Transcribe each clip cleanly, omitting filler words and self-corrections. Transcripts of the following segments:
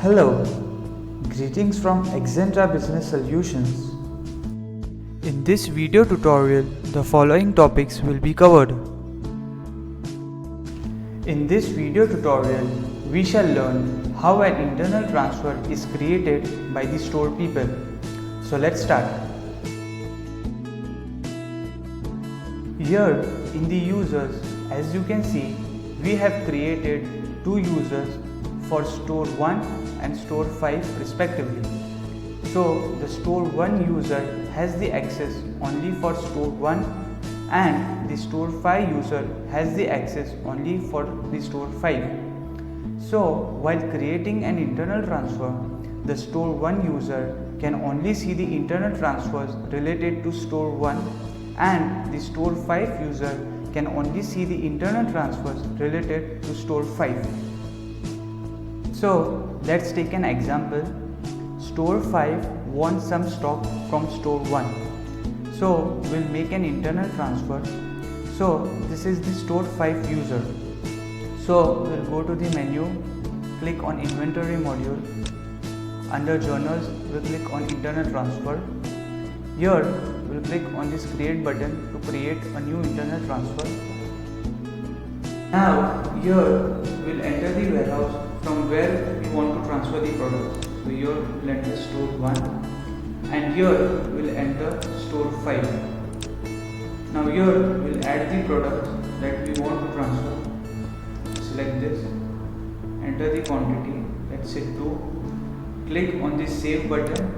Hello, greetings from Excentra Business Solutions. In this video tutorial, the following topics will be covered. In this video tutorial, we shall learn how an internal transfer is created by the store people. So let's start. Here in the users, as you can see, we have created two users for store 1 and store 5 respectively. So the store 1 user has the access only for store 1 and the store 5 user has the access only for the store 5. So while creating an internal transfer, the store 1 user can only see the internal transfers related to store 1 and the store 5 user can only see the internal transfers related to store 5. So let's take an example. Store 5 wants some stock from store 1. So we'll make an internal transfer. So this is the store 5 user. So we'll go to the menu, click on inventory module. Under journals, we'll click on internal transfer. Here we'll click on this create button to create a new internal transfer. Now here we'll enter the warehouse from where we want to transfer the products. So here we'll enter store 1 and here we'll enter store 5. Now here we'll add the products that we want to transfer. Select this, enter the quantity, let's say 2. Click on the save button.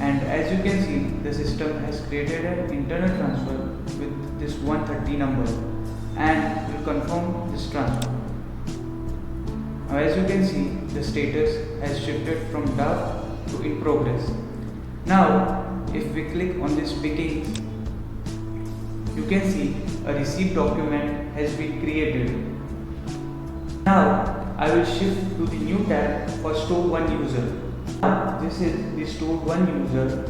And as you can see, the system has created an internal transfer with this 130 number and will confirm this transfer. Now as you can see, the status has shifted from dark to in progress. Now if we click on this pickings, you can see a receipt document has been created. Now I will shift to the new tab for store 1 user. This is the store 1 user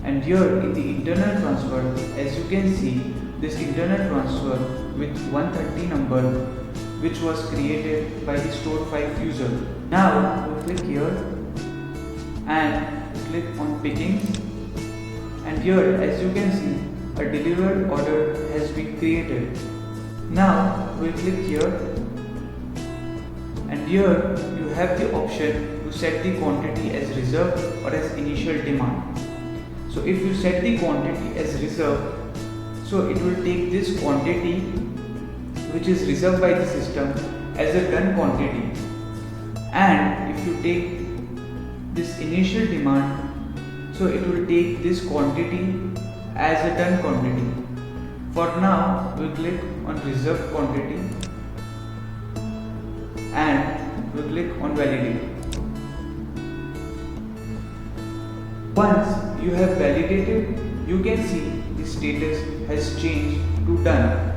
and here in the internal transfer, as you can see, this internal transfer with 130 number which was created by the store 5 user. Now we'll click here and click on pickings and here as you can see, a delivered order has been created. Now we'll click here and here you have the option to set the quantity as reserved or as initial demand. So if you set the quantity as reserved, so it will take this quantity which is reserved by the system as a done quantity, and if you take this initial demand, so it will take this quantity as a done quantity. For now we click on reserved quantity and we click on validate. Once you have validated, you can see the status has changed to done.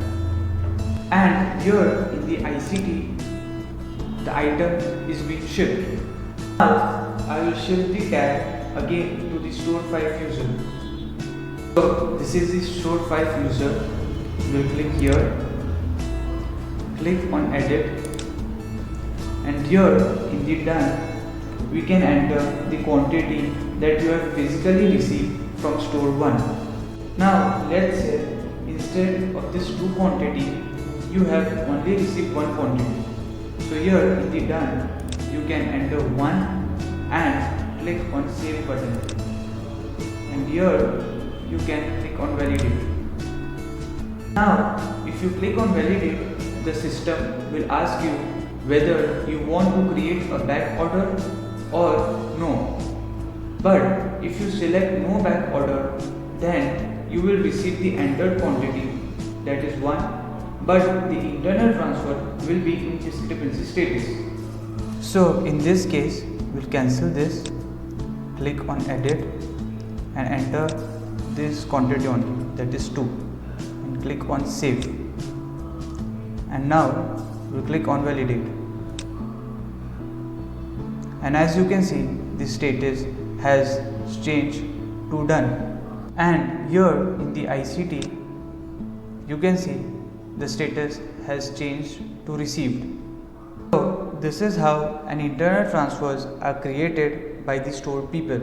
And here in the ICT, the item is being shipped. Now I will shift the tab again to the store 5 user. So this is the store 5 user. We will click here, click on edit, and here in the done, we can enter the quantity that you have physically received from store 1. Now let's say instead of this 2 quantity, you have only received 1 quantity. So here in the done, you can enter 1 and click on save button. And here you can click on validate. Now if you click on validate, the system will ask you whether you want to create a back order or no. But if you select no back order, then you will receive the entered quantity, that is 1, but the internal transfer will be in discrepancy status. So in this case, we'll cancel this, click on edit and enter this quantity only, that is 2, and click on save. And now we'll click on validate. And as you can see, the status has changed to done. And here in the ICT, you can see the status has changed to received. So this is how an internal transfers are created by the store people.